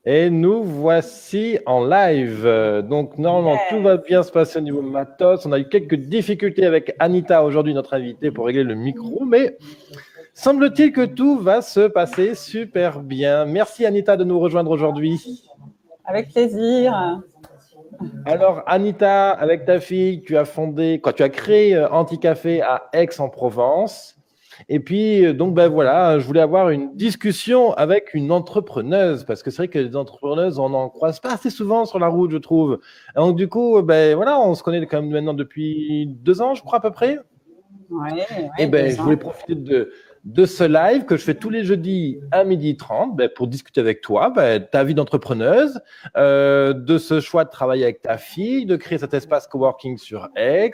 Et nous voici en live. Donc, normalement, tout va bien se passer au niveau matos. On a eu quelques difficultés avec Anita aujourd'hui, notre invitée, pour régler le micro, mais semble-t-il que tout va se passer super bien. Merci Anita de nous rejoindre aujourd'hui. Avec plaisir. Alors, Anita, avec ta fille, tu as créé Anticafé à Aix-en-Provence. Et puis, donc, ben voilà, je voulais avoir une discussion avec une entrepreneuse, parce que c'est vrai que les entrepreneuses, on n'en croise pas assez souvent sur la route, je trouve. Et donc, du coup, ben voilà, on se connaît quand même maintenant depuis 2 ans, je crois, à peu près. Et ben, je voulais profiter de ce live que je fais tous les jeudis à 12h30 pour discuter avec toi, ta vie d'entrepreneuse, de ce choix de travailler avec ta fille, de créer cet espace coworking sur Aix.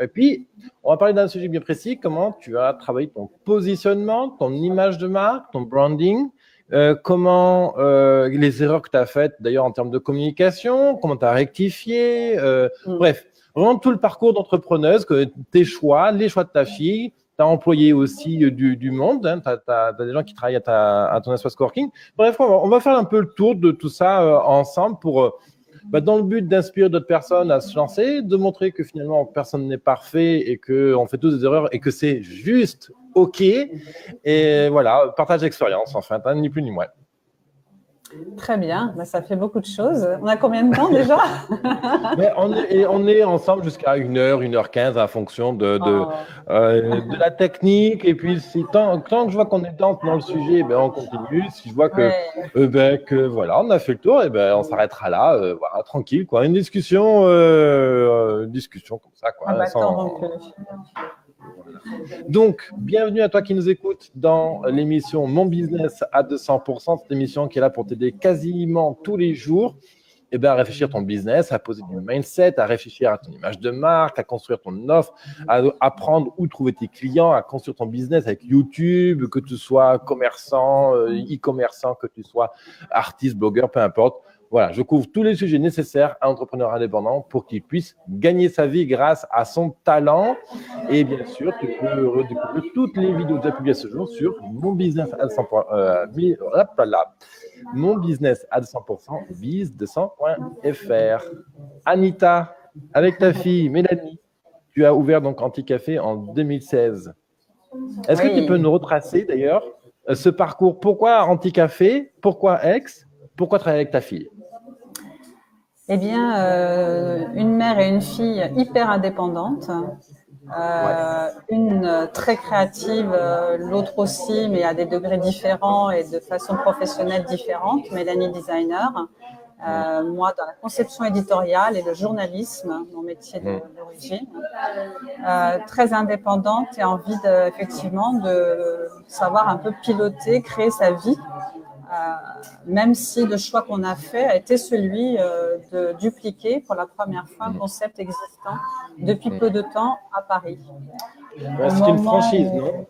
Et puis, on va parler d'un sujet bien précis, comment tu as travaillé ton positionnement, ton image de marque, ton branding, comment les erreurs que tu as faites d'ailleurs en termes de communication, comment tu as rectifié, bref, vraiment tout le parcours d'entrepreneuse, tes choix, les choix de ta fille. Tu as employé aussi du monde, hein, tu as des gens qui travaillent à ton espace coworking. Bref, on va faire un peu le tour de tout ça ensemble pour, dans le but d'inspirer d'autres personnes à se lancer, de montrer que finalement personne n'est parfait et qu'on fait tous des erreurs et que c'est juste OK. Et voilà, partage d'expérience, enfin, ni plus ni moins. Très bien, ça fait beaucoup de choses. On a combien de temps déjà? Mais on est ensemble jusqu'à 1h, 1h15 en fonction de la technique. Et puis, tant que je vois qu'on est dans le sujet, on continue. Si je vois que voilà, on a fait le tour, on s'arrêtera là, voilà, tranquille, quoi. Une discussion comme ça, quoi. Donc, bienvenue à toi qui nous écoutes dans l'émission Mon Business à 200%. Cette émission qui est là pour t'aider quasiment tous les jours à réfléchir ton business, à poser du mindset, à réfléchir à ton image de marque, à construire ton offre, à apprendre où trouver tes clients, à construire ton business avec YouTube, que tu sois commerçant, e-commerçant, que tu sois artiste, blogueur, peu importe. Voilà, je couvre tous les sujets nécessaires à un entrepreneur indépendant pour qu'il puisse gagner sa vie grâce à son talent. Et bien sûr, tu peux redécouvrir toutes les vidéos déjà publiées ce jour sur Mon Business à 100%. Mon Business à 200%, biz200.fr. Anita, avec ta fille Mélanie, tu as ouvert donc Anticafé en 2016. Est-ce que tu peux nous retracer d'ailleurs ce parcours? Pourquoi Anticafé? Pourquoi Aix? Pourquoi travailler avec ta fille? Eh bien, une mère et une fille hyper indépendantes. Une très créative, l'autre aussi, mais à des degrés différents et de façon professionnelle différente. Mélanie designer, moi dans la conception éditoriale et le journalisme, mon métier d'origine. Très indépendante et envie effectivement de savoir un peu piloter, créer sa vie. Même si le choix qu'on a fait a été celui de dupliquer pour la première fois un concept existant depuis peu de temps à Paris. C'est une franchise, non?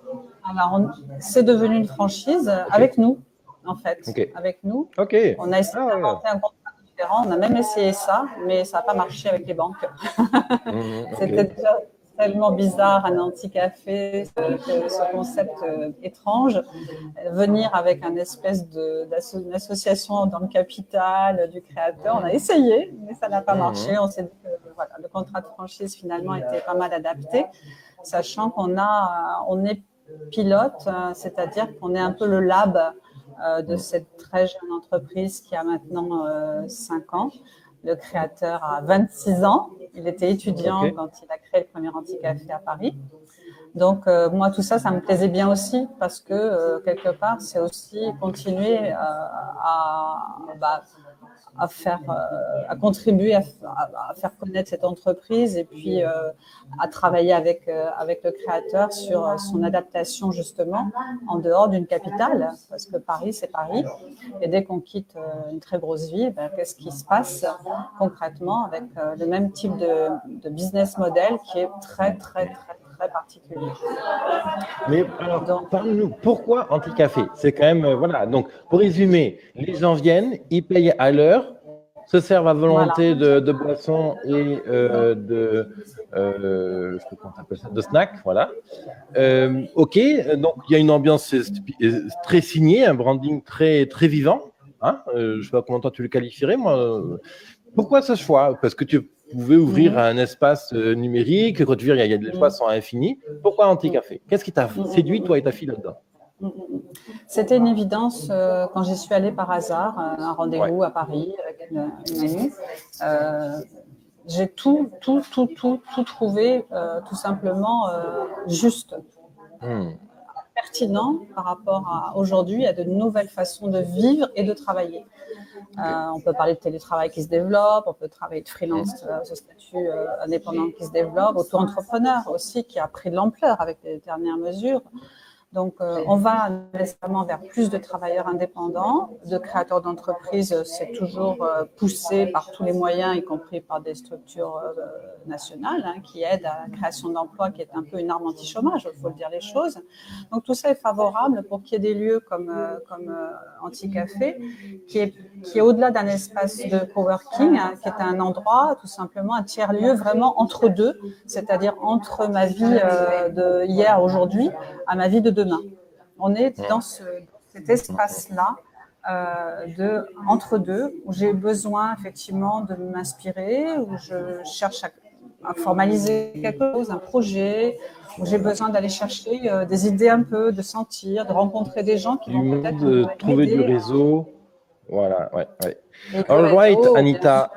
Alors, c'est devenu une franchise avec nous, en fait. Avec nous. On a essayé d'inventer un contrat différent. On a même essayé ça, mais ça n'a pas marché avec les banques. C'était déjà tellement bizarre, un anti-café, ce concept étrange. Venir avec une espèce d'association dans le capital du créateur. On a essayé, mais ça n'a pas marché. On s'est dit que le contrat de franchise finalement était pas mal adapté, sachant qu'on est pilote, c'est-à-dire qu'on est un peu le lab de cette très jeune entreprise qui a maintenant 5 ans. Le créateur a 26 ans. Il était étudiant quand il a créé le premier Anticafé à Paris. Donc, moi, tout ça, ça me plaisait bien aussi parce que, quelque part, c'est aussi continuer à contribuer à faire connaître cette entreprise et puis à travailler avec le créateur sur son adaptation justement en dehors d'une capitale, parce que Paris c'est Paris et dès qu'on quitte une très grosse ville, qu'est-ce qui se passe concrètement avec le même type de business model qui est très très très très particulier. Mais alors, parle-nous, pourquoi Anticafé? C'est quand même, voilà, donc pour résumer, les gens viennent, ils payent à l'heure, se servent à volonté de boissons et de snacks, voilà. Ok, donc il y a une ambiance très signée, un branding très, très vivant. Hein, je ne sais pas comment toi tu le qualifierais, moi. Pourquoi ce choix? Parce que tu pouvais ouvrir un espace numérique, quand tu veux, il y a des choix sont infinis. Pourquoi Anticafé? Qu'est-ce qui t'a séduit, toi et ta fille, là-dedans? C'était une évidence quand j'y suis allée par hasard, un rendez-vous à Paris avec une amie. J'ai tout trouvé tout simplement juste. Pertinent par rapport à aujourd'hui, à de nouvelles façons de vivre et de travailler. On peut parler de télétravail qui se développe, on peut travailler de freelance, ce statut indépendant qui se développe, auto-entrepreneur aussi qui a pris de l'ampleur avec les dernières mesures. Donc, on va nécessairement vers plus de travailleurs indépendants, de créateurs d'entreprises. C'est toujours poussé par tous les moyens, y compris par des structures nationales qui aident à la création d'emplois, qui est un peu une arme anti-chômage, il faut le dire les choses. Donc, tout ça est favorable pour qu'il y ait des lieux comme Anticafé, qui est au-delà d'un espace de coworking, qui est un endroit, tout simplement, un tiers-lieu vraiment entre deux, c'est-à-dire entre ma vie de hier, aujourd'hui, à ma vie de demain. On est dans cet espace-là entre deux, où j'ai besoin effectivement de m'inspirer, où je cherche à formaliser quelque chose, un projet, où j'ai besoin d'aller chercher des idées un peu, de sentir, de rencontrer des gens qui vont peut-être trouver du réseau. Voilà, ouais. All right, Anita.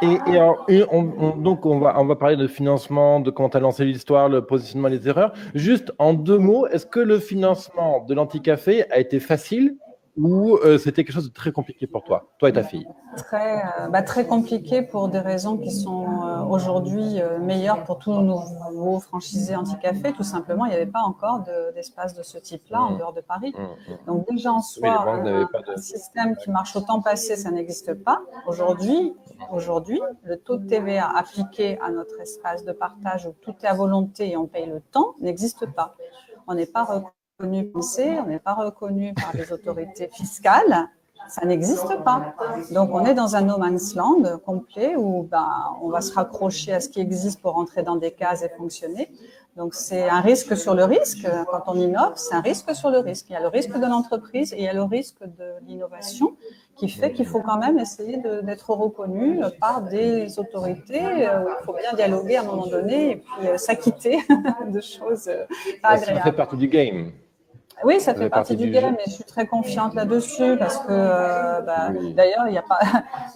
Donc, on va parler de financement, de comment tu as lancé l'histoire, le positionnement, les erreurs. Juste en 2 mots, est-ce que le financement de l'Anticafé a été facile ou c'était quelque chose de très compliqué pour toi et ta fille? Très compliqué pour des raisons qui sont aujourd'hui meilleures pour tous nos nouveaux franchisés Anticafé. Tout simplement, il n'y avait pas encore d'espace de ce type-là en dehors de Paris. Donc déjà en soi, un système qui marche au temps passé, ça n'existe pas. Aujourd'hui, le taux de TVA appliqué à notre espace de partage où tout est à volonté et on paye le temps n'existe pas. On n'est pas reconnu on n'est pas reconnu par les autorités fiscales, ça n'existe pas. Donc on est dans un no man's land complet où on va se raccrocher à ce qui existe pour rentrer dans des cases et fonctionner. Donc c'est un risque sur le risque. Quand on innove, c'est un risque sur le risque. Il y a le risque de l'entreprise et il y a le risque de l'innovation qui fait qu'il faut quand même essayer d'être reconnu par des autorités où il faut bien dialoguer à un moment donné et puis s'acquitter de choses pas agréables. Ça fait partie du game. Oui, ça fait partie du game et je suis très confiante là-dessus parce que d'ailleurs, il n'y a pas,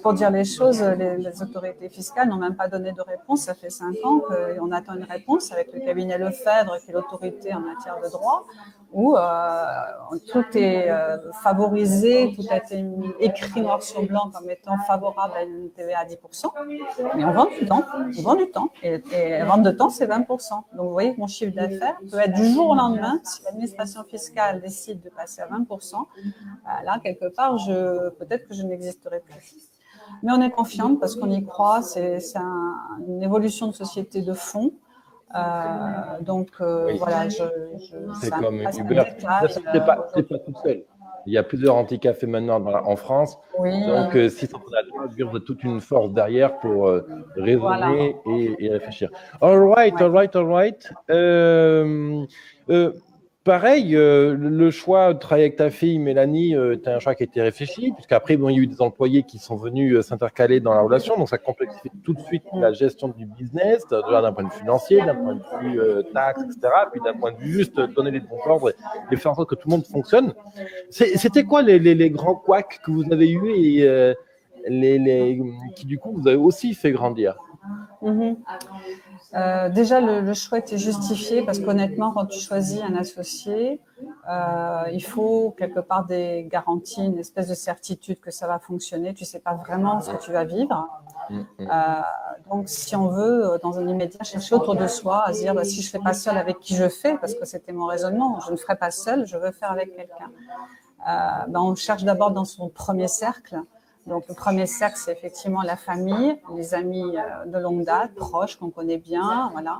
pour dire les choses, les autorités fiscales n'ont même pas donné de réponse. Ça fait 5 ans qu'on attend une réponse avec le cabinet Lefebvre, qui est l'autorité en matière de droit, où tout est favorisé, tout a été écrit noir sur blanc comme étant favorable à une TVA à 10%. Mais on vend du temps. Et vente de temps, c'est 20%. Donc, vous voyez que mon chiffre d'affaires peut être du jour au lendemain, si l'administration fiscale décide de passer à 20%, là, quelque part, peut-être que je n'existerai plus. Mais on est confiante parce qu'on y croit, c'est une évolution de société de fond. Voilà, c'est comme Uber. Tu n'es pas tout seul. Il y a plusieurs Anticafés maintenant en France. Donc, si ça en a toi, Uber a toute une force derrière pour raisonner et réfléchir. All right. Pareil, le choix de travailler avec ta fille, Mélanie, c'est un choix qui a été réfléchi, puisqu'après, il y a eu des employés qui sont venus s'intercaler dans la relation, donc ça complexifie tout de suite la gestion du business, déjà d'un point de vue financier, d'un point de vue taxe, etc., puis d'un point de vue juste donner les bons ordres et faire en sorte que tout le monde fonctionne. C'était quoi les grands couacs que vous avez eus et qui, du coup, vous avez aussi fait grandir? Déjà, le choix était justifié parce qu'honnêtement, quand tu choisis un associé, il faut quelque part des garanties, une espèce de certitude que ça va fonctionner. Tu sais pas vraiment ce que tu vas vivre. Donc, si on veut, dans un immédiat, chercher autour de soi, à se dire, si je fais pas seul, avec qui je fais, parce que c'était mon raisonnement, je ne ferai pas seul, je veux faire avec quelqu'un. On cherche d'abord dans son premier cercle. Donc, le premier cercle, c'est effectivement la famille, les amis de longue date, proches, qu'on connaît bien, voilà.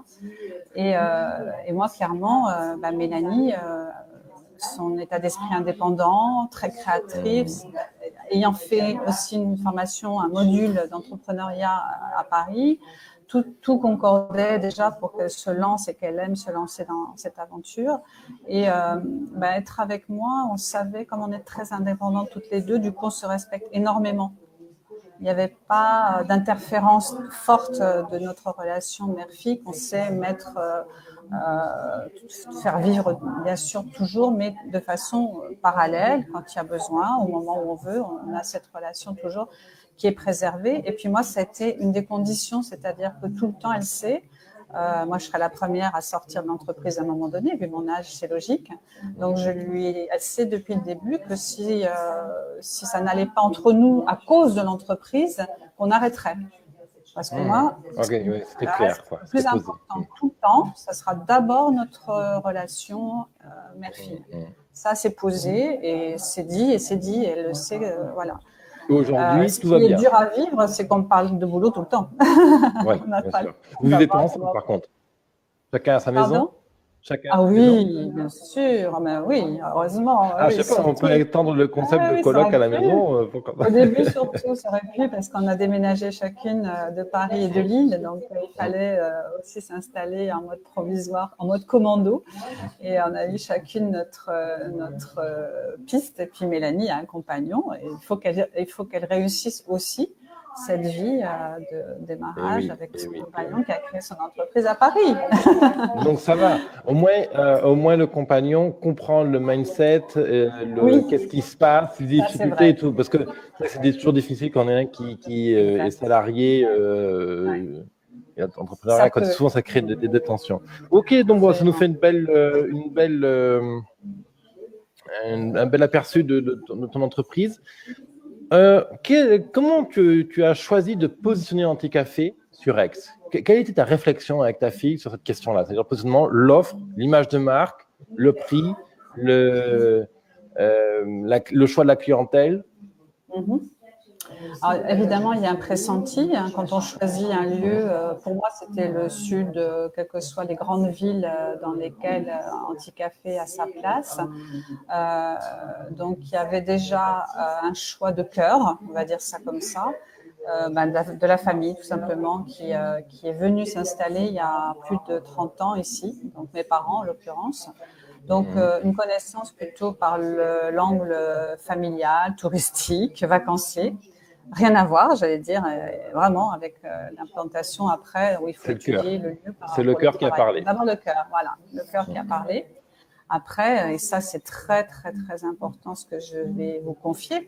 Et moi, clairement, Mélanie, son état d'esprit indépendant, très créatrice, ayant fait aussi une formation, un module d'entrepreneuriat à Paris, tout concordait déjà pour qu'elle se lance et qu'elle aime se lancer dans cette aventure. Et être avec moi, on savait, comme on est très indépendantes toutes les deux, du coup on se respecte énormément. Il n'y avait pas d'interférence forte de notre relation mère-fille qu'on sait faire vivre, bien sûr, toujours, mais de façon parallèle, quand il y a besoin, au moment où on veut. On a cette relation toujours qui est préservée. Et puis moi, ça a été une des conditions, c'est-à-dire que tout le temps, elle sait. Moi, je serai la première à sortir de l'entreprise à un moment donné, vu mon âge, c'est logique. Donc, elle sait depuis le début que si ça n'allait pas entre nous à cause de l'entreprise, qu'on arrêterait. Parce que moi, c'était clair, le plus important tout le temps, ça sera d'abord notre relation mère-fille. Ça, c'est posé et c'est dit, elle le sait, voilà. Aujourd'hui, tout va bien. Ce qui est dur à vivre, c'est qu'on parle de boulot tout le temps. Oui, bien sûr. Vous vivez pas ensemble, par contre? Chacun à sa maison? Oui, bien sûr. Mais oui, heureusement. Je sais pas, on peut étendre le concept de coloc à la maison. Au début, surtout, ça aurait pu, parce qu'on a déménagé chacune de Paris et de Lille. Donc, il fallait aussi s'installer en mode provisoire, en mode commando. Et on a eu chacune notre piste. Et puis, Mélanie a un compagnon. Et il faut qu'elle réussisse aussi cette vie de démarrage avec son compagnon qui a créé son entreprise à Paris. Donc ça va. Au moins le compagnon comprend le mindset, qu'est-ce qui se passe, les difficultés et tout. Parce que c'est toujours difficile quand on est un qui est salarié, entrepreneur, quand souvent ça crée des tensions. Ok, donc ça nous fait un bel aperçu de ton entreprise. Comment tu as choisi de positionner Anticafé sur Aix? Quelle était ta réflexion avec ta fille sur cette question-là? C'est-à-dire positionnement, l'offre, l'image de marque, le prix, le choix de la clientèle. Alors, évidemment, il y a un pressenti. Quand on choisit un lieu, pour moi, c'était le sud, quelles que soient les grandes villes dans lesquelles Anticafé a sa place. Donc, il y avait déjà un choix de cœur, on va dire ça comme ça, de la famille, tout simplement, qui est venue s'installer il y a plus de 30 ans ici, donc mes parents en l'occurrence. Donc, une connaissance plutôt par l'angle familial, touristique, vacancier. Rien à voir, j'allais dire, vraiment avec l'implantation après, où il faut étudier le lieu. C'est le cœur qui a parlé. D'abord le cœur, voilà, le cœur qui a parlé. Après, et ça c'est très très très important, ce que je vais vous confier,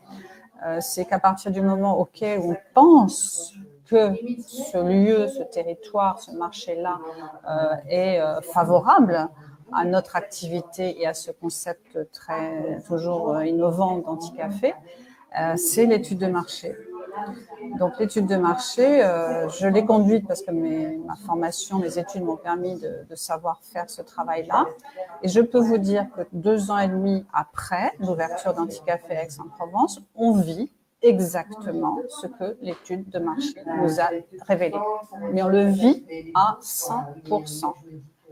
c'est qu'à partir du moment auquel on pense que ce lieu, ce territoire, ce marché-là est favorable à notre activité et à ce concept toujours innovant d'Anticafé, c'est l'étude de marché. Donc l'étude de marché, je l'ai conduite parce que ma formation, mes études m'ont permis de savoir faire ce travail-là. Et je peux vous dire que 2 ans et demi après l'ouverture d'Anticafé Aix-en-Provence, on vit exactement ce que l'étude de marché nous a révélé. Mais on le vit à 100%.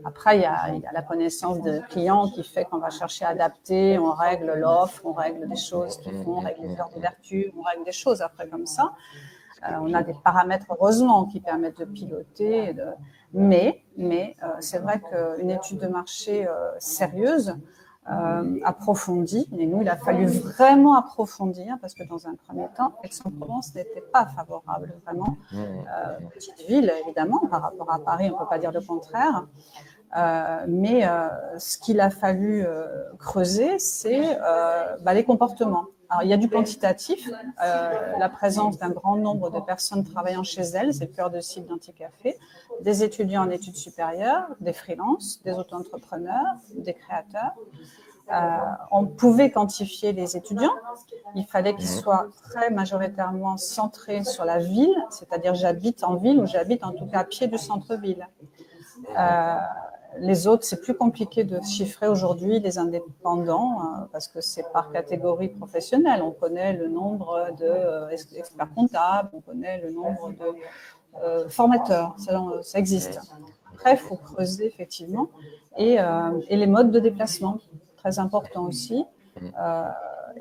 Après, il y a la connaissance de clients qui fait qu'on va chercher à adapter, on règle l'offre, on règle des choses qui font, on règle les heures d'ouverture, on règle des choses après comme ça. On a des paramètres, heureusement, qui permettent de piloter. Mais c'est vrai qu'une étude de marché sérieuse, approfondie, et nous, il a fallu vraiment approfondir parce que dans un premier temps, Aix-en-Provence n'était pas favorable, vraiment. Petite ville, évidemment, par rapport à Paris, on ne peut pas dire le contraire. Mais ce qu'il a fallu creuser, c'est les comportements. Alors, il y a du quantitatif, la présence d'un grand nombre de personnes travaillant chez elles, c'est le cœur de cible d'Anticafé, des étudiants en études supérieures, des freelances, des auto-entrepreneurs, des créateurs. On pouvait quantifier les étudiants. Il fallait qu'ils soient très majoritairement centrés sur la ville, c'est-à-dire j'habite en ville ou j'habite en tout cas à pied du centre-ville. Les autres, c'est plus compliqué de chiffrer aujourd'hui, les indépendants, parce que c'est par catégorie professionnelle. On connaît le nombre d'experts comptables, on connaît le nombre de formateurs, ça existe. Après, il faut creuser effectivement. Et les modes de déplacement, très important aussi.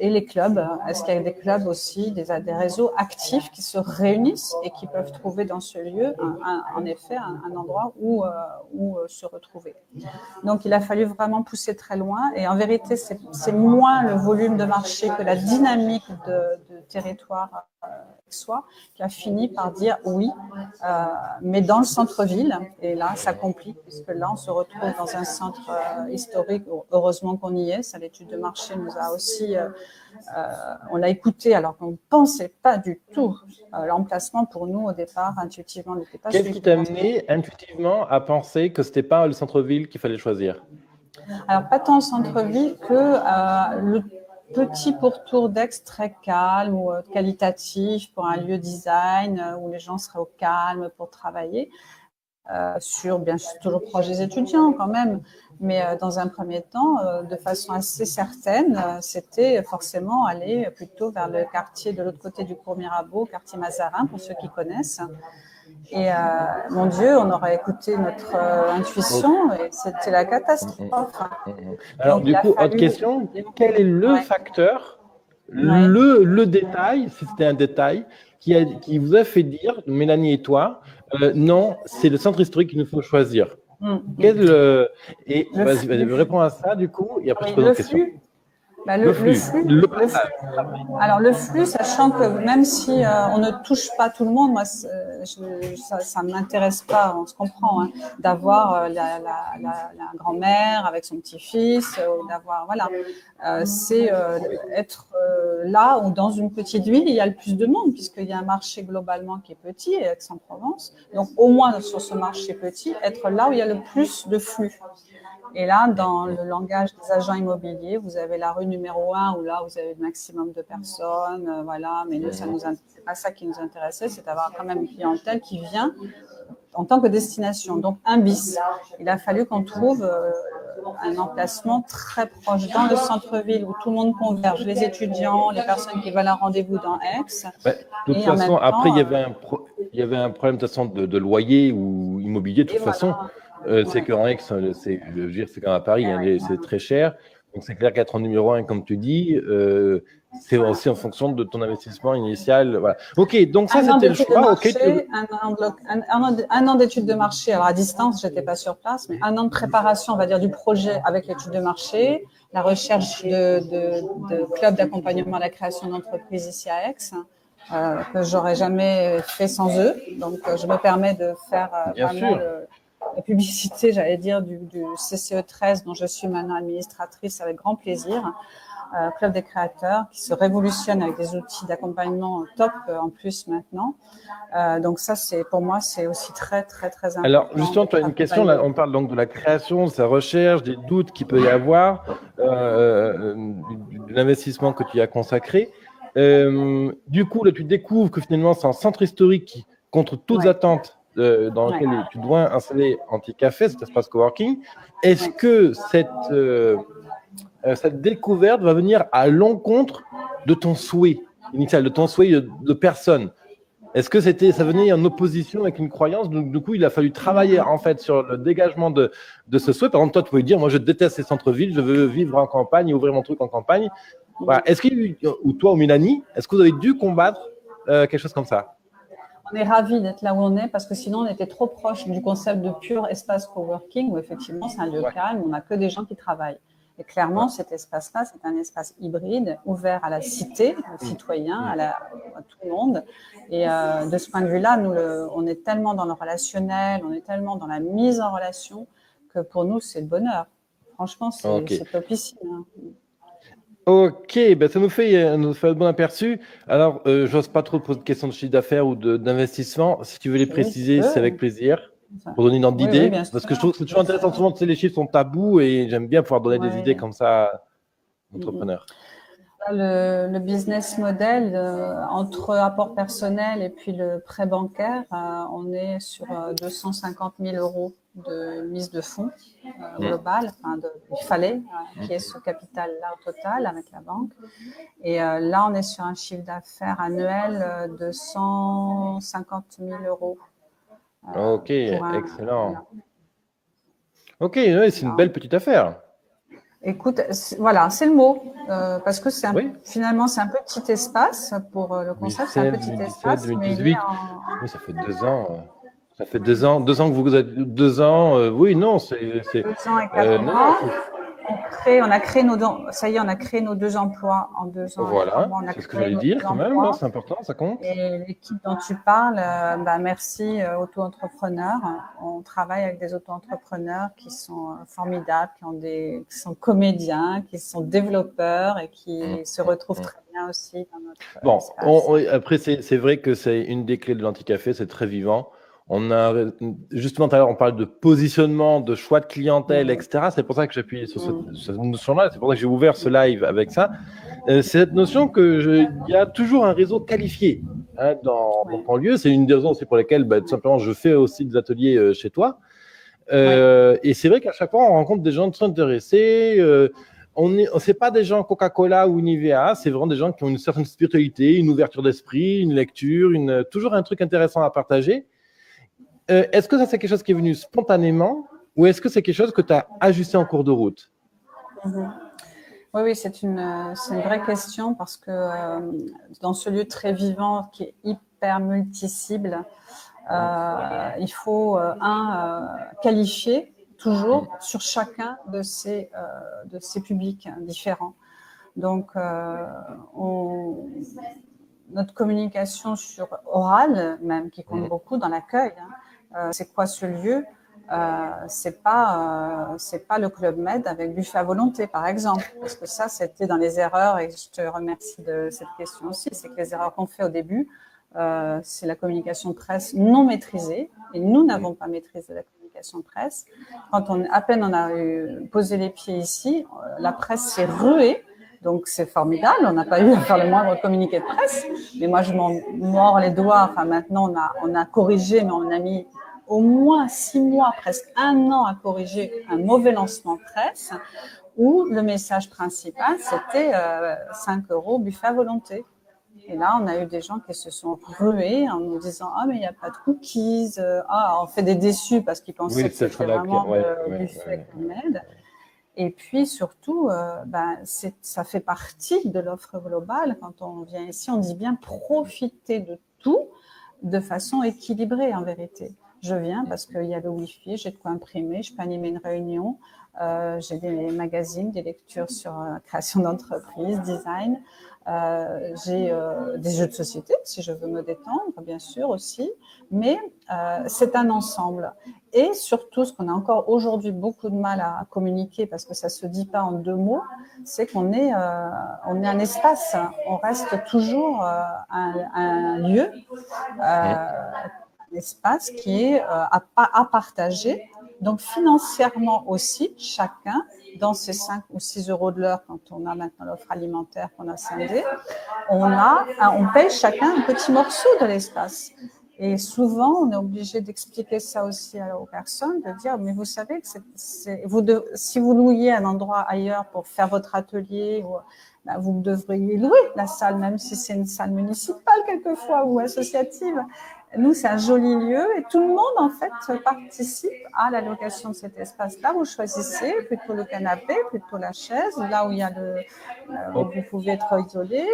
et les clubs. Est-ce qu'il y a des clubs aussi, des réseaux actifs qui se réunissent et qui peuvent trouver dans ce lieu, en effet, un endroit où se retrouver. Donc, il a fallu vraiment pousser très loin. Et en vérité, c'est moins le volume de marché que la dynamique de territoire soi qui a fini par dire oui, mais dans le centre-ville. Et là, ça complique, puisque là, on se retrouve dans un centre historique. Heureusement qu'on y est. Ça, l'étude de marché nous a aussi... on l'a écouté alors qu'on ne pensait pas du tout. L'emplacement, pour nous, au départ, intuitivement, n'était pas... Qu'est-ce qui t'a amené intuitivement à penser que ce n'était pas le centre-ville qu'il fallait choisir? Alors, pas tant le centre-ville que le petit pourtour d'Aix très calme ou qualitatif pour un lieu design où les gens seraient au calme pour travailler. Bien sûr, toujours proche des étudiants quand même, mais dans un premier temps, de façon assez certaine, c'était forcément aller plutôt vers le quartier de l'autre côté du cours Mirabeau, quartier Mazarin, pour ceux qui connaissent. Et mon Dieu, on aurait écouté notre intuition et c'était la catastrophe. Alors, du coup, autre question, quel est le facteur, le détail, si c'était un détail, qui vous a fait dire, Mélanie et toi, non, c'est le centre historique qu'il nous faut choisir? Vas-y, réponds à ça, du coup, et après je pose une question. Le flux. Alors le flux, sachant que même si on ne touche pas tout le monde, moi ça m'intéresse pas, on se comprend, hein, d'avoir la grand-mère avec son petit-fils, d'avoir c'est être là où dans une petite ville il y a le plus de monde puisqu'il y a un marché globalement qui est petit, Aix-en-Provence. Donc au moins sur ce marché petit, être là où il y a le plus de flux. Et là, dans le langage des agents immobiliers, vous avez la rue numéro 1 où là, vous avez le maximum de personnes, voilà. Mais nous, c'est pas ça qui nous intéressait, c'est d'avoir quand même une clientèle qui vient en tant que destination. Donc, un bis. Il a fallu qu'on trouve un emplacement très proche dans le centre-ville où tout le monde converge, les étudiants, les personnes qui veulent un rendez-vous dans Aix. De toute façon, après, il y avait un problème de toute façon de loyer ou immobilier de toute façon. C'est qu'en Aix, c'est comme à Paris, hein, c'est très cher. Donc, c'est clair qu'être en numéro 1, comme tu dis, c'est aussi en fonction de ton investissement initial. Voilà. OK, donc ça, c'était le choix. Un an d'études de marché. Alors, à distance, je n'étais pas sur place, mais un an de préparation, on va dire, du projet avec l'étude de marché, la recherche de clubs d'accompagnement à la création d'entreprises ici à Aix, que j'aurais jamais fait sans eux. Donc, je me permets de faire vraiment la publicité, j'allais dire, du CCE 13, dont je suis maintenant administratrice avec grand plaisir. Club des créateurs qui se révolutionne avec des outils d'accompagnement top en plus maintenant. Donc ça, pour moi, c'est aussi très, très, très important. Alors, justement, tu as une question, là, on parle donc de la création, de sa recherche, des doutes qu'il peut y avoir, de l'investissement que tu y as consacré. Du coup, là, tu découvres que finalement, c'est un centre historique qui, contre toutes attentes, dans lequel tu dois installer Anticafé, cet espace coworking. Est-ce que cette découverte va venir à l'encontre de ton souhait initial, de ton souhait de personne? Est-ce que ça venait en opposition avec une croyance? Donc, du coup, il a fallu travailler en fait sur le dégagement de ce souhait. Par exemple, toi, tu pouvais dire, moi, je déteste ces centres-villes, je veux vivre en campagne et ouvrir mon truc en campagne. Voilà. Est-ce qu'il, ou toi, ou Mélanie, est-ce que vous avez dû combattre quelque chose comme ça? On est ravis d'être là où on est parce que sinon, on était trop proche du concept de pur espace coworking où effectivement, c'est un lieu calme, on n'a que des gens qui travaillent. Et clairement, cet espace-là, c'est un espace hybride, ouvert à la cité, aux citoyens, à tout le monde. Et de ce point de vue-là, nous, on est tellement dans le relationnel, on est tellement dans la mise en relation que pour nous, c'est le bonheur. Franchement, c'est topissime. Hein. Ok, ben ça nous fait un bon aperçu. Alors, j'ose pas trop poser de questions de chiffre d'affaires ou d'investissement. Si tu veux les préciser, c'est avec plaisir. Pour donner une ordre d'idée. Parce que je trouve que c'est toujours intéressant. Souvent, tu sais, les chiffres sont tabous et j'aime bien pouvoir donner des idées comme ça aux entrepreneurs. Le business model entre apport personnel et puis le prêt bancaire, on est sur 250 000 euros de mise de fonds global. Il fallait qu'il y ait ce capital-là au total avec la banque. Et là, on est sur un chiffre d'affaires annuel de 150 000 euros. Ok, excellent. Ok, ouais, c'est une belle petite affaire. Écoute, voilà, c'est le mot, parce que finalement, c'est un petit espace pour le concept, c'est un petit 2017, espace, 2018. Oui, ça fait 2 ans. Ça fait 2 ans que vous êtes 2 ans. Oui, non, c'est 2 ans et 4 mois. On a créé ça y est, on a créé nos 2 emplois en 2 ans et 3 mois. C'est ce que j'allais dire quand même, c'est important, ça compte. Et l'équipe dont tu parles, merci auto-entrepreneurs. On travaille avec des auto-entrepreneurs qui sont formidables, qui sont comédiens, qui sont développeurs et qui se retrouvent très bien aussi dans notre espace. Après, c'est vrai que c'est une des clés de l'Anticafé, c'est très vivant. On a justement tout à l'heure, on parle de positionnement, de choix de clientèle, etc. C'est pour ça que j'appuie sur cette notion-là. C'est pour ça que j'ai ouvert ce live avec ça. C'est cette notion qu'il y a toujours un réseau qualifié dans ton lieu. C'est une des raisons aussi pour lesquelles, tout simplement, je fais aussi des ateliers chez toi. Et c'est vrai qu'à chaque fois, on rencontre des gens très intéressés. C'est pas des gens Coca-Cola ou Nivea, c'est vraiment des gens qui ont une certaine spiritualité, une ouverture d'esprit, une lecture, toujours un truc intéressant à partager. Est-ce que ça, c'est quelque chose qui est venu spontanément ou est-ce que c'est quelque chose que tu as ajusté en cours de route? Oui, c'est une vraie question parce que dans ce lieu très vivant qui est hyper multi-cible, il faut qualifier toujours sur chacun de ces publics différents. Donc, notre communication sur orale, même qui compte beaucoup dans l'accueil, c'est quoi ce lieu? C'est pas le Club Med avec buffet à volonté, par exemple, parce que ça, c'était dans les erreurs, et je te remercie de cette question aussi. C'est que les erreurs qu'on fait au début, c'est la communication presse non maîtrisée, et nous n'avons pas maîtrisé la communication presse. À peine on a posé les pieds ici, la presse s'est ruée. Donc, c'est formidable. On n'a pas eu à faire le moindre communiqué de presse. Mais moi, je m'en mords les doigts. Enfin, maintenant, on a corrigé, mais on a mis au moins 6 mois, presque 1 an à corriger un mauvais lancement presse où le message principal, c'était 5 € buffet à volonté. Et là, on a eu des gens qui se sont rués en nous disant « Ah, mais il n'y a pas de cookies. On fait des déçus parce qu'ils pensaient que c'était vraiment le buffet Club Med. » Et puis surtout, ça fait partie de l'offre globale. Quand on vient ici, on dit bien profiter de tout de façon équilibrée en vérité. Je viens parce qu'il y a le Wi-Fi, j'ai de quoi imprimer, je peux animer une réunion, j'ai des magazines, des lectures sur création d'entreprise, design, j'ai des jeux de société si je veux me détendre, bien sûr aussi, mais c'est un ensemble. Et surtout, ce qu'on a encore aujourd'hui beaucoup de mal à communiquer parce que ça se dit pas en 2 mots, c'est qu'on est un espace, on reste toujours un lieu, un espace qui est à partager. Donc financièrement aussi, chacun, dans ces 5 ou 6 € de l'heure, quand on a maintenant l'offre alimentaire qu'on a scindée, on paye chacun un petit morceau de l'espace. Et souvent, on est obligé d'expliquer ça aussi aux personnes, de dire, mais vous savez que si vous louiez un endroit ailleurs pour faire votre atelier, vous devriez louer la salle, même si c'est une salle municipale quelquefois ou associative. Nous, c'est un joli lieu et tout le monde, en fait, participe à la location de cet espace-là. Vous choisissez plutôt le canapé, plutôt la chaise, là où il y a où vous pouvez être isolé,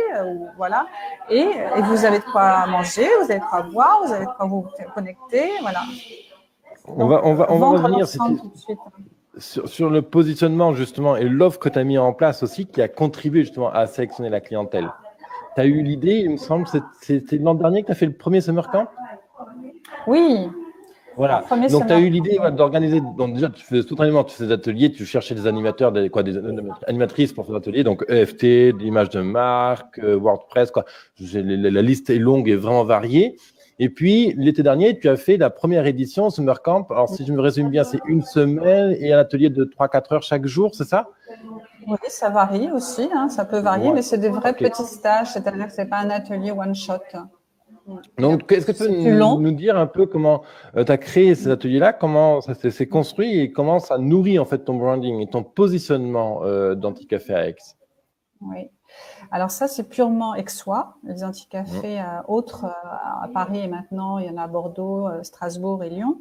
voilà. Et vous avez de quoi manger, vous avez de quoi boire, vous avez de quoi vous connecter, voilà. On va revenir tout de suite. Sur le positionnement, justement, et l'offre que tu as mis en place aussi, qui a contribué justement à sélectionner la clientèle. Tu as eu l'idée, il me semble, c'était l'an dernier que tu as fait le premier Summer Camp? Oui. Voilà. Donc, tu as eu l'idée d'organiser. Donc, déjà, tu faisais totalement des ateliers, tu cherchais des animateurs, des animatrices pour faire des ateliers. Donc, EFT, l'image de marque, WordPress, quoi. La liste est longue et vraiment variée. Et puis, l'été dernier, tu as fait la première édition Summer Camp. Alors, si je me résume bien, c'est 1 semaine et un atelier de 3-4 heures chaque jour, c'est ça? Oui, ça varie aussi. Ça peut varier, mais c'est des vrais petits stages. C'est-à-dire que ce n'est pas un atelier one-shot. Donc, est-ce que tu peux nous dire un peu comment tu as créé ces ateliers-là, comment ça s'est construit et comment ça nourrit en fait ton branding et ton positionnement d'Anticafé à Aix? Oui. Alors ça, c'est purement aixois. Les anticafés autres à Paris et maintenant, il y en a à Bordeaux, Strasbourg et Lyon,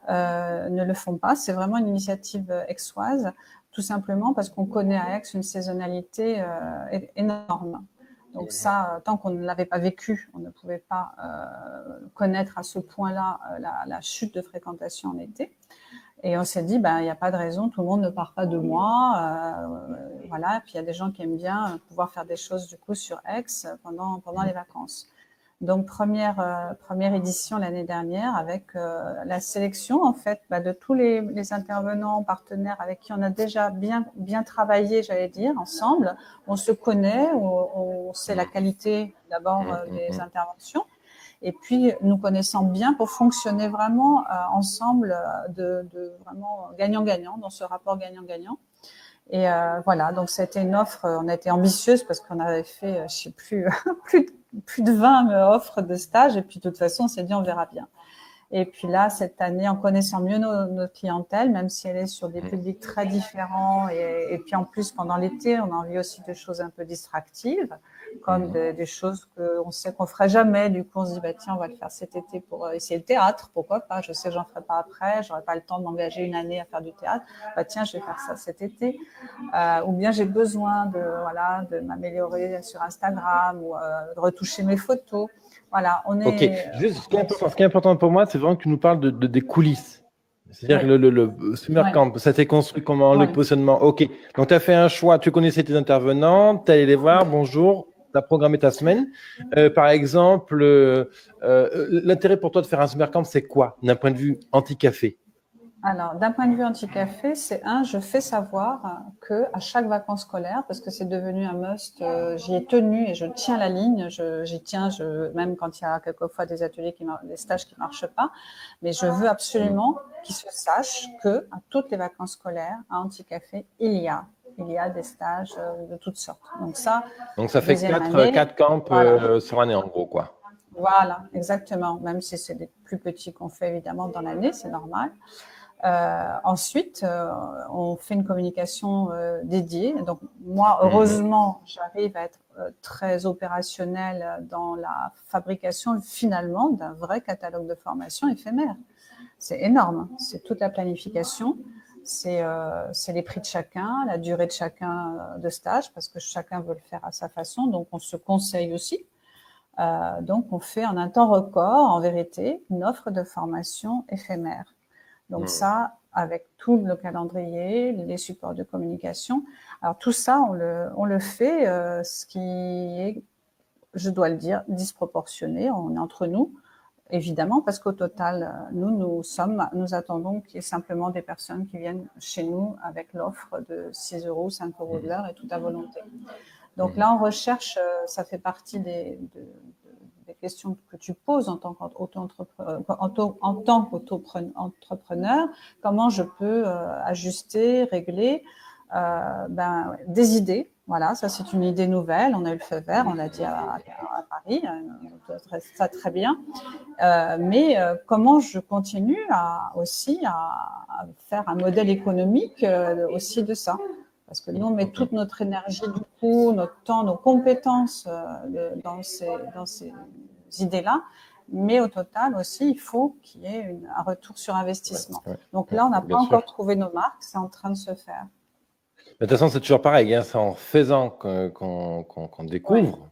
ne le font pas. C'est vraiment une initiative aixoise. tout simplement parce qu'on connaît à Aix une saisonnalité énorme. Donc ça, tant qu'on ne l'avait pas vécu, on ne pouvait pas connaître à ce point-là la chute de fréquentation en été. Et on s'est dit, il n'y a pas de raison, tout le monde ne part pas de moi. Voilà. Et puis il y a des gens qui aiment bien pouvoir faire des choses du coup sur Aix pendant les vacances. Donc première édition l'année dernière avec la sélection en fait de tous les intervenants partenaires avec qui on a déjà bien travaillé, j'allais dire, ensemble. On se connaît, on sait la qualité d'abord des interventions. Et puis, nous connaissant bien pour fonctionner vraiment ensemble de vraiment gagnant-gagnant, dans ce rapport gagnant-gagnant. Et voilà, donc c'était une offre, on a été ambitieuse parce qu'on avait fait, je sais plus, plus de 20 offres de stage. Et puis, de toute façon, on s'est dit, on verra bien. Et puis là, cette année, en connaissant mieux notre clientèle, même si elle est sur des publics très différents, et puis en plus, pendant l'été, on a envie aussi de choses un peu distractives, comme des choses qu'on sait qu'on ferait jamais. Du coup, on se dit, tiens, on va le faire cet été pour essayer le théâtre. Pourquoi pas? Je sais que j'en ferai pas après. J'aurai pas le temps de m'engager une année à faire du théâtre. Tiens, je vais faire ça cet été. Ou bien j'ai besoin de m'améliorer sur Instagram ou de retoucher mes photos. Voilà, on est. Ok, juste ce qui est important pour moi, c'est vraiment que tu nous parles des coulisses. C'est-à-dire le Summer Camp, ça s'est construit comment, le positionnement. Ok, donc tu as fait un choix, tu connaissais tes intervenants, tu es allé les voir, bonjour, tu as programmé ta semaine. Par exemple, l'intérêt pour toi de faire un Summer Camp, c'est quoi, d'un point de vue anti-café? Alors, d'un point de vue anti-café, je fais savoir que à chaque vacances scolaires, parce que c'est devenu un must, j'y ai tenu et je tiens la ligne, j'y tiens, même quand il y a quelquefois des des stages qui marchent pas, mais je veux absolument qu'il se sache que à toutes les vacances scolaires, à Anti-Café, il y a des stages de toutes sortes. Donc ça fait 4 camps sur l'année en gros, quoi. Voilà, exactement. Même si c'est des plus petits qu'on fait évidemment dans l'année, c'est normal. Ensuite, on fait une communication dédiée. Donc moi, heureusement, j'arrive à être très opérationnelle dans la fabrication finalement d'un vrai catalogue de formation éphémère. C'est énorme. C'est toute la planification. C'est les prix de chacun, la durée de chacun de stage, parce que chacun veut le faire à sa façon. Donc on se conseille aussi. Donc on fait en un temps record, en vérité, une offre de formation éphémère. Donc ça, avec tout le calendrier, les supports de communication. Alors tout ça, on le fait, ce qui est, je dois le dire, disproportionné. On est entre nous, évidemment, parce qu'au total, nous attendons qu'il y ait simplement des personnes qui viennent chez nous avec l'offre de 6 €, 5 € de l'heure et tout à volonté. Donc là, on recherche, ça fait partie des questions que tu poses en tant qu'auto-entrepreneur, comment je peux ajuster, régler des idées. Voilà, ça c'est une idée nouvelle. On a eu le feu vert, on l'a dit à Paris, ça très bien. Mais comment je continue aussi à faire un modèle économique aussi de ça? Parce que nous, on met toute notre énergie, du coup, notre temps, nos compétences dans ces idées-là. Mais au total aussi, il faut qu'il y ait un retour sur investissement. Donc là, on n'a pas encore trouvé nos marques, c'est en train de se faire. De toute façon, c'est toujours pareil, hein, c'est en faisant qu'on découvre.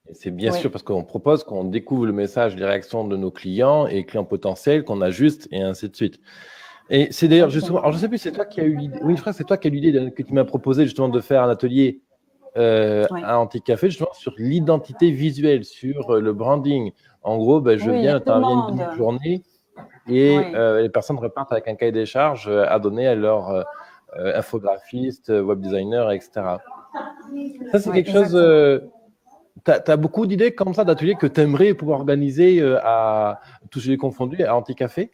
Et c'est bien sûr parce qu'on propose qu'on découvre le message, les réactions de nos clients et clients potentiels, qu'on ajuste et ainsi de suite. Et c'est d'ailleurs justement, alors je ne sais plus, c'est toi qui as eu l'idée, oui, je crois que c'est toi qui as eu l'idée que tu m'as proposé justement de faire un atelier à Anti-Café justement sur l'identité visuelle, sur le branding. En gros, je viens, tu interviens une demi-journée et les personnes repartent avec un cahier des charges à donner à leur infographiste, web designer, etc. Ça, c'est quelque chose. Tu as beaucoup d'idées comme ça, d'ateliers que tu aimerais pouvoir organiser à tous les confondus, à Anti-Café?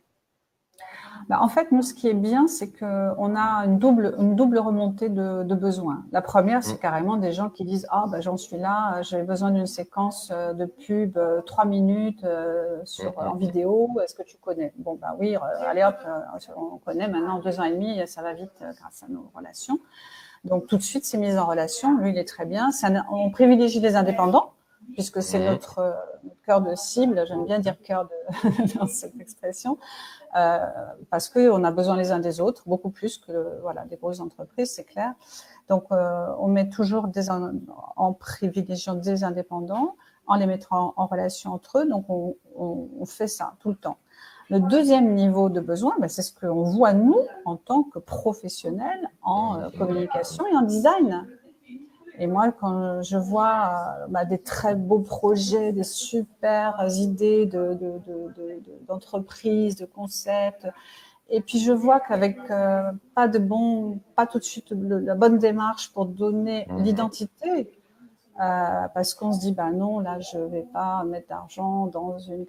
En fait, nous, ce qui est bien, c'est qu'on a une double remontée de besoins. La première, c'est carrément des gens qui disent « Ah, j'en suis là, j'ai besoin d'une séquence de pub 3 minutes en vidéo, est-ce que tu connais ?» Bon, oui, allez hop, on connaît maintenant, 2 ans et demi, ça va vite grâce à nos relations. Donc, tout de suite, c'est mis en relation. Lui, il est très bien. On privilégie les indépendants, puisque c'est notre cœur de cible. J'aime bien dire cœur dans cette expression, parce qu'on a besoin les uns des autres, beaucoup plus que des grosses entreprises, c'est clair. Donc, on met toujours en privilégiant des indépendants, en les mettant en relation entre eux. Donc, on fait ça tout le temps. Le deuxième niveau de besoin, c'est ce qu'on voit, nous, en tant que professionnels en communication et en design. Et moi, quand je vois des très beaux projets, des super idées d'entreprise, de concepts, et puis je vois qu'avec pas tout de suite la bonne démarche pour donner l'identité, parce qu'on se dit non, là je vais pas mettre d'argent dans une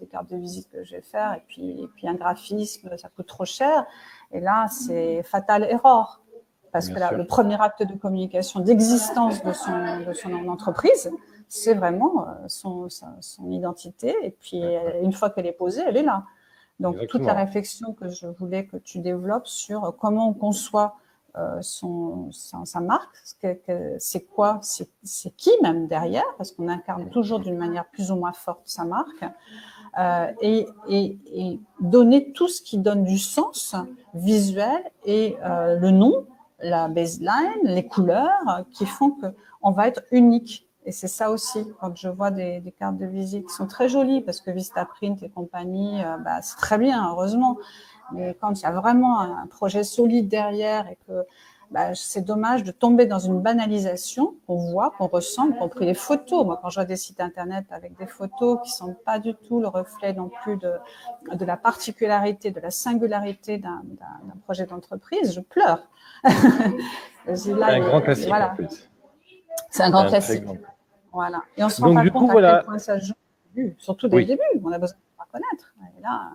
des cartes de visite que je vais faire, et puis un graphisme, ça coûte trop cher, et là c'est fatal error, parce que le premier acte de communication d'existence de son entreprise, c'est vraiment son identité, et puis une fois qu'elle est posée, elle est là. Donc, toute la réflexion que je voulais que tu développes sur comment on conçoit sa marque, c'est quoi, c'est qui même derrière, parce qu'on incarne toujours d'une manière plus ou moins forte sa marque, et donner tout ce qui donne du sens visuel et le nom, la baseline, les couleurs qui font qu'on va être unique. Et c'est ça aussi, quand je vois des cartes de visite qui sont très jolies, parce que Vistaprint et compagnie, c'est très bien, heureusement. Mais quand il y a vraiment un projet solide derrière et que c'est dommage de tomber dans une banalisation qu'on voit, qu'on ressent, y compris les photos. Moi, quand je vois des sites internet avec des photos qui sont pas du tout le reflet non plus de la particularité, de la singularité d'un projet d'entreprise, je pleure. C'est un grand classique, voilà. en plus. C'est un grand classique. Voilà. Et on se rend pas compte à quel point ça joue, surtout dès le début. On a besoin de se reconnaître. Et là,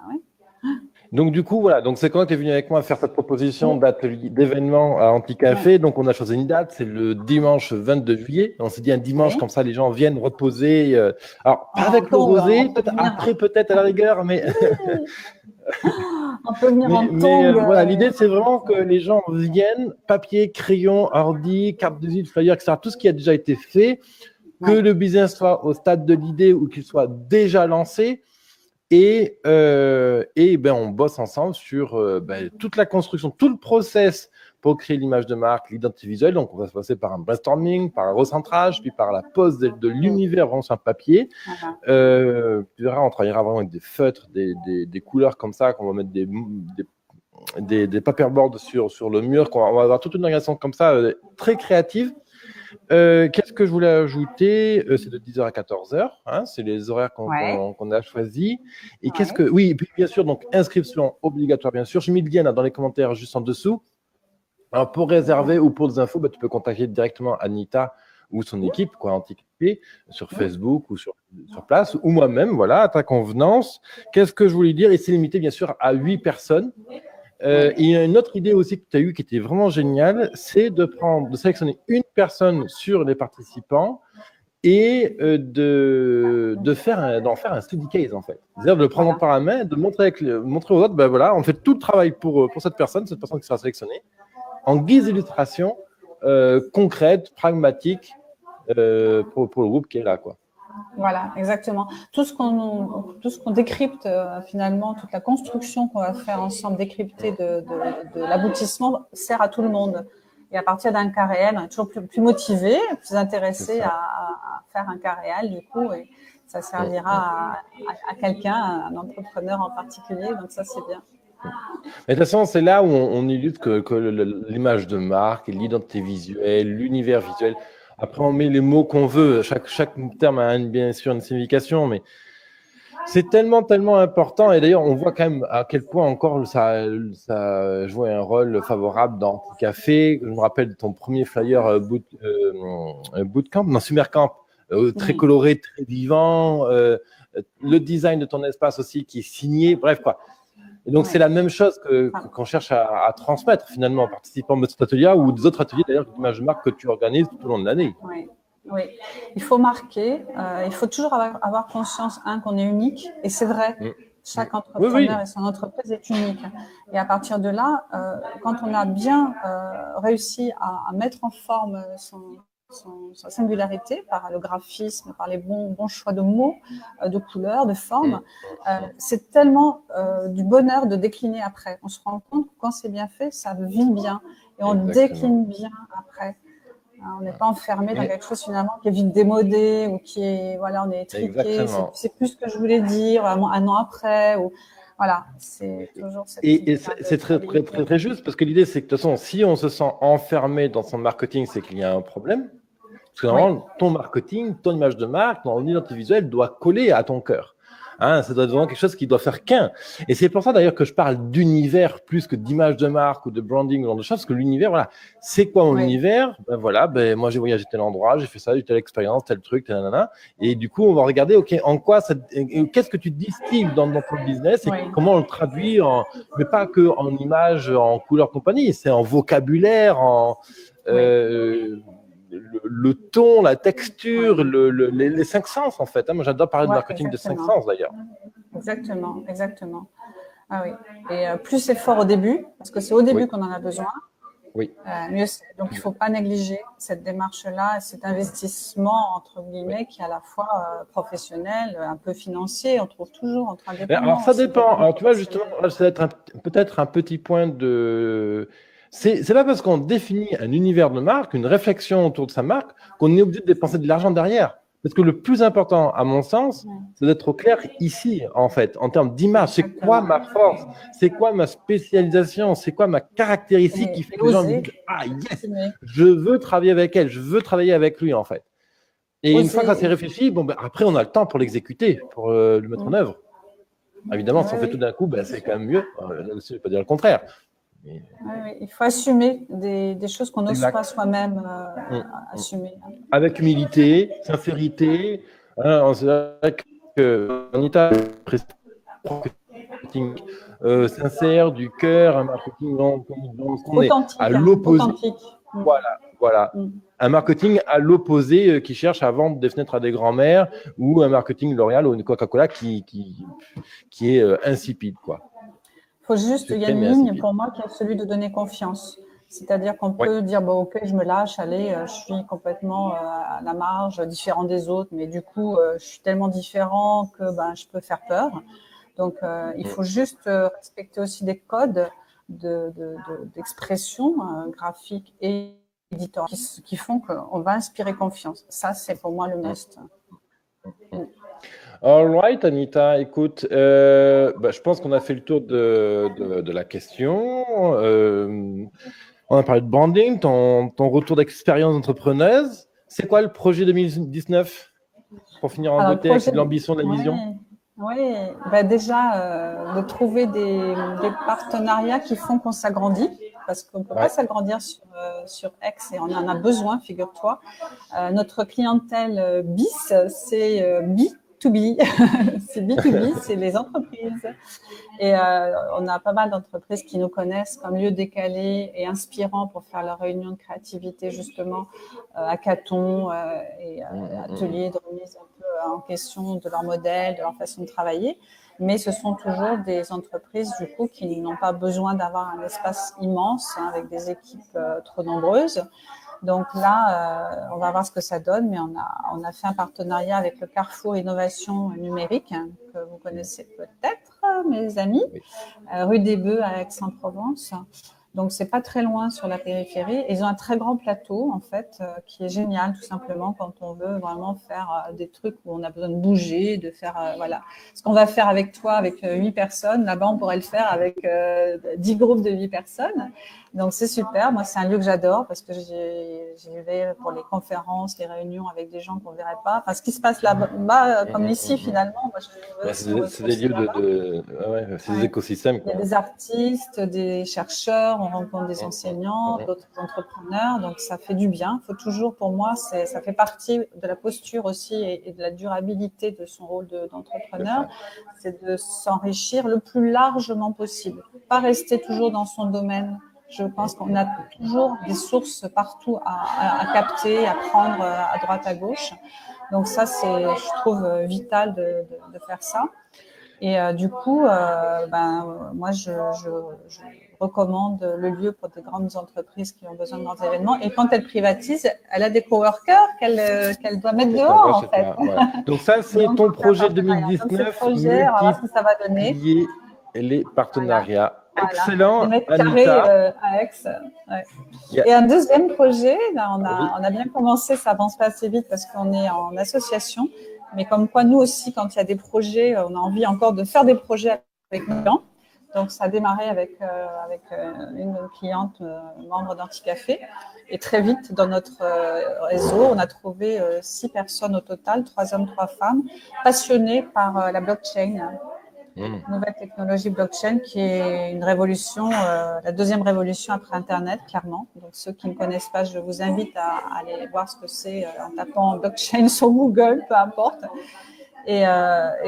Donc, du coup, donc c'est quand tu es venu avec moi faire cette proposition d'événement à Anticafé. Donc, on a choisi une date, c'est le dimanche 22 juillet. On s'est dit un dimanche, comme ça, les gens viennent reposer. Alors, pas avec le rosé, peut-être à la rigueur, mais. On peut venir en tongs. L'idée, c'est vraiment que les gens viennent, papier, crayon, ordi, carte de visite, flyer, etc., tout ce qui a déjà été fait, que le business soit au stade de l'idée ou qu'il soit déjà lancé. Et on bosse ensemble sur toute la construction, tout le process pour créer l'image de marque, l'identité visuelle. Donc, on va se passer par un brainstorming, par un recentrage, puis par la pose de l'univers vraiment sur un papier. Tu verras, on travaillera vraiment avec des feutres, des couleurs comme ça, qu'on va mettre des paperboards sur le mur, on va avoir toute une organisation comme ça, très créative. Qu'est-ce que je voulais ajouter? C'est de 10h à 14h, c'est les horaires qu'on a choisis. Et et puis bien sûr, donc inscription obligatoire, bien sûr. Je mets le lien dans les commentaires juste en dessous. Alors, pour réserver ou pour des infos, tu peux contacter directement Anita ou son équipe, Anticafé, sur Facebook ou sur place, ou moi-même, à ta convenance. Qu'est-ce que je voulais dire? Et c'est limité, bien sûr, à 8 personnes. Il y a une autre idée aussi que tu as eue qui était vraiment géniale, c'est de sélectionner une personne sur les participants et d'en faire un study case, en fait. C'est-à-dire de le prendre par la main, de montrer aux autres, on fait tout le travail pour cette personne qui sera sélectionnée, en guise d'illustration concrète, pragmatique, pour le groupe qui est là, quoi. Voilà, exactement. Tout ce qu'on décrypte finalement, toute la construction qu'on va faire ensemble, décrypter de l'aboutissement, sert à tout le monde. Et à partir d'un cas réel, on est toujours plus motivé, plus intéressé à faire un cas réel, du coup, et ça servira à quelqu'un, à un entrepreneur en particulier. Donc ça, c'est bien. Mais de toute façon, c'est là où on illustre que l'image de marque, l'identité visuelle, l'univers visuel. Après, on met les mots qu'on veut. Chaque terme a bien sûr une signification, mais c'est tellement important. Et d'ailleurs, on voit quand même à quel point encore ça jouait un rôle favorable dans Anticafé. Je me rappelle de ton premier flyer bootcamp, Summercamp, très coloré, très vivant. Le design de ton espace aussi qui est signé. Bref, quoi. Et donc, c'est la même chose qu'on cherche à transmettre finalement en participant de cet atelier ou des autres ateliers d'ailleurs d'image de marque que tu organises tout au long de l'année. Oui, il faut marquer, il faut toujours avoir conscience qu'on est unique, et c'est vrai. Chaque entrepreneur et son entreprise est unique. Et à partir de là, quand on a bien réussi à mettre en forme sa singularité, par le graphisme, par les bons choix de mots, de couleurs, de formes. C'est tellement du bonheur de décliner après. On se rend compte que quand c'est bien fait, ça vit bien et on décline bien après. On n'est pas enfermé dans quelque chose finalement qui est vite démodé ou qui est, voilà, on est étriqué. C'est plus ce que je voulais dire un an après. Ou, voilà, c'est toujours cette. Et c'est très juste parce que l'idée, c'est que de toute façon, si on se sent enfermé dans son marketing, c'est qu'il y a un problème. Parce que normalement, ton marketing, ton image de marque, ton identité visuelle doit coller à ton cœur. Hein, ça doit être vraiment quelque chose qui doit faire qu'un. Et c'est pour ça d'ailleurs que je parle d'univers plus que d'image de marque ou de branding, ce genre de choses, parce que l'univers, voilà, c'est quoi mon univers? Ben voilà, ben moi j'ai voyagé tel endroit, j'ai fait ça, j'ai telle expérience, tel truc, tel nanana. Et du coup, on va regarder, ok, en quoi, qu'est-ce que tu distilles dans ton business et comment on le traduit, mais pas que en image, en couleur, compagnie, c'est en vocabulaire, en le ton, la texture, les cinq sens en fait. Moi, j'adore parler de marketing de cinq sens d'ailleurs. Exactement, exactement. Ah oui. Et plus c'est fort au début, parce que c'est au début qu'on en a besoin. Mieux c'est. Donc il ne faut pas négliger cette démarche-là, cet investissement entre guillemets qui est à la fois professionnel, un peu financier. On trouve toujours entre indépendants. Alors ça dépend. Alors tu vois justement, ça va être peut-être un petit point de. C'est pas parce qu'on définit un univers de marque, une réflexion autour de sa marque, qu'on est obligé de dépenser de l'argent derrière. Parce que le plus important, à mon sens, c'est d'être au clair ici, en fait, en termes d'image. C'est quoi ma force? C'est quoi ma spécialisation? C'est quoi ma caractéristique qui fait que les gens me disent « Ah, yes, je veux travailler avec elle, je veux travailler avec lui, en fait. » Et une fois que ça s'est réfléchi, bon, ben, après, on a le temps pour l'exécuter, pour le mettre en œuvre. Évidemment, si on fait tout d'un coup, ben, c'est quand même mieux. Je ne vais pas dire le contraire. Oui, il faut assumer des choses qu'on n'ose pas soi-même assumer. Avec humilité, sincérité. C'est vrai que Anita, marketing sincère, du cœur, un marketing on est à l'opposé. Voilà. Un marketing à l'opposé qui cherche à vendre des fenêtres à des grands-mères ou un marketing L'Oréal ou une Coca-Cola qui est insipide, quoi. Il y a une ligne pour moi qui est celui de donner confiance. C'est-à-dire qu'on peut dire, bon, ok, je me lâche, allez, je suis complètement à la marge, différent des autres, mais du coup, je suis tellement différent que je peux faire peur. Donc, il faut juste respecter aussi des codes d'expression graphique et éditoriale qui font qu'on va inspirer confiance. Ça, c'est pour moi le must. All right, Anita, écoute, je pense qu'on a fait le tour de la question. On a parlé de branding, ton retour d'expérience d'entrepreneuse. C'est quoi le projet 2019 pour finir en beauté avec l'ambition de la vision? Oui, déjà, de trouver des partenariats qui font qu'on s'agrandit, parce qu'on ne peut pas s'agrandir sur Aix et on en a besoin, figure-toi. Notre clientèle BIS, c'est B2B, c'est B2B, c'est les entreprises. Et on a pas mal d'entreprises qui nous connaissent comme lieu décalé et inspirant pour faire leurs réunions de créativité, justement, hackathons et ateliers de remise un peu en question de leur modèle, de leur façon de travailler. Mais ce sont toujours des entreprises, du coup, qui n'ont pas besoin d'avoir un espace immense avec des équipes trop nombreuses. Donc là, on va voir ce que ça donne, mais on a fait un partenariat avec le Carrefour Innovation Numérique, que vous connaissez peut-être, mes amis, rue des Bœufs à Aix-en-Provence. Donc, c'est pas très loin sur la périphérie. Ils ont un très grand plateau, en fait, qui est génial, tout simplement, quand on veut vraiment faire des trucs où on a besoin de bouger, de faire, voilà. Ce qu'on va faire avec toi, avec 8 personnes, là-bas, on pourrait le faire avec 10 groupes de 8 personnes. Donc, c'est super. Moi, c'est un lieu que j'adore parce que j'y vais pour les conférences, les réunions avec des gens qu'on ne verrait pas. Enfin, ce qui se passe là-bas, comme ici, finalement. C'est des lieux c'est des écosystèmes. Il y a des artistes, des chercheurs, on rencontre des enseignants, d'autres entrepreneurs. Donc, ça fait du bien. Il faut toujours, pour moi, ça fait partie de la posture aussi et de la durabilité de son rôle d'entrepreneur. C'est de s'enrichir le plus largement possible. Pas rester toujours dans son domaine. Je pense qu'on a toujours des sources partout à capter, à prendre à droite, à gauche. Donc ça, je trouve vital de faire ça. Et du coup, moi, je recommande le lieu pour des grandes entreprises qui ont besoin de grands événements. Et quand elle privatise, elle a des coworkers qu'elle doit mettre dehors, en fait. Voilà. Donc ça, c'est ton projet 2019, on va voir ce que ça va donner. multiplier les partenariats. Voilà. Excellent, des mètres carrés à Aix. Ouais. Et un deuxième projet, là, on a bien commencé, ça avance pas assez vite parce qu'on est en association. Mais comme quoi, nous aussi, quand il y a des projets, on a envie encore de faire des projets avec nos clients. Donc, ça a démarré avec une cliente membre d'Anticafé. Et très vite, dans notre réseau, on a trouvé 6 personnes au total, 3 hommes, 3 femmes, passionnées par la blockchain. Nouvelle technologie blockchain qui est une révolution, la deuxième révolution après Internet, clairement. Donc, ceux qui ne connaissent pas, je vous invite à aller voir ce que c'est en tapant blockchain sur Google, peu importe. Et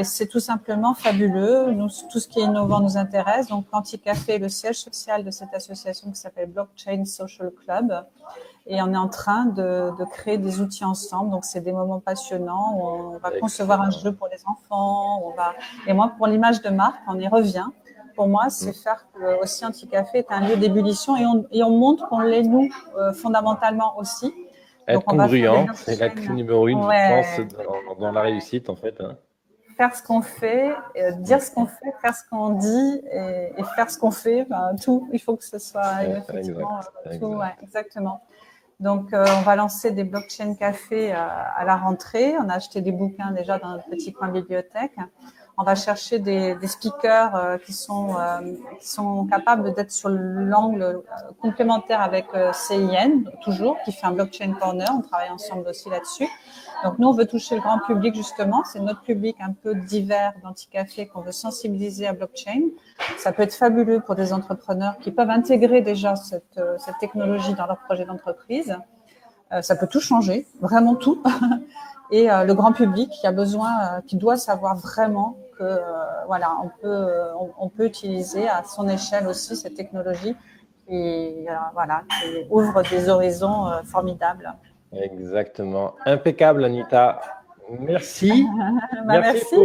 c'est tout simplement fabuleux. Nous, tout ce qui est innovant nous intéresse. Donc, Anticafé est le siège social de cette association qui s'appelle Blockchain Social Club. Et on est en train de créer des outils ensemble. Donc, c'est des moments passionnants où on va concevoir un jeu pour les enfants. Et moi, pour l'image de marque, on y revient. Pour moi, c'est faire que aussi Anticafé est un lieu d'ébullition et on montre qu'on l'est, nous, fondamentalement aussi. Être congruent, c'est la clé numéro 1, je pense, dans la réussite, en fait. Faire ce qu'on fait, dire ce qu'on fait, faire ce qu'on dit et faire ce qu'on fait, tout. Il faut que ce soit effectivement tout. Ouais, exactement. Donc, on va lancer des blockchain cafés à la rentrée. On a acheté des bouquins déjà dans notre petit coin bibliothèque. On va chercher des speakers qui sont capables d'être sur l'angle complémentaire avec CIN, toujours, qui fait un blockchain corner. On travaille ensemble aussi là-dessus. Donc, nous, on veut toucher le grand public, justement. C'est notre public un peu divers d'Anticafé qu'on veut sensibiliser à blockchain. Ça peut être fabuleux pour des entrepreneurs qui peuvent intégrer déjà cette technologie dans leur projet d'entreprise. Ça peut tout changer, vraiment tout. Et le grand public qui a besoin, qui doit savoir vraiment que voilà, on peut utiliser à son échelle aussi cette technologie qui ouvre des horizons formidables. Exactement. Impeccable, Anita. Merci. Merci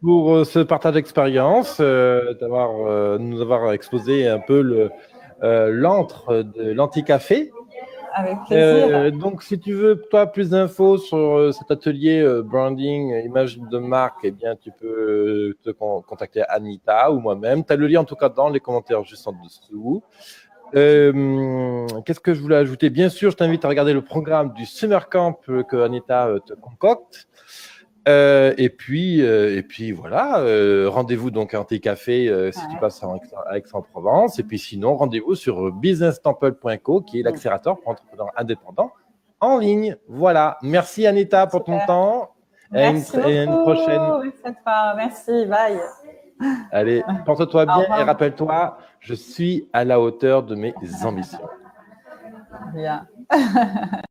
pour ce partage d'expérience, nous avoir exposé un peu l'antre de l'Anticafé. Avec plaisir. Donc, si tu veux, toi, plus d'infos sur cet atelier branding, image de marque, eh bien, tu peux te contacter Anita ou moi-même. Tu as le lien, en tout cas, dans les commentaires juste en dessous. Qu'est-ce que je voulais ajouter? Bien sûr, je t'invite à regarder le programme du Summer Camp que Anita te concocte. Et puis voilà, rendez-vous donc à Anticafé si tu passes à Aix-en-Provence. Et puis sinon, rendez-vous sur businesstemple.co qui est l'accélérateur pour entrepreneurs indépendants en ligne. Voilà. Merci Anita pour ton temps. Merci et à une prochaine. Cette fois. Merci, bye. Allez, porte-toi bien et rappelle-toi, je suis à la hauteur de mes ambitions. Bien.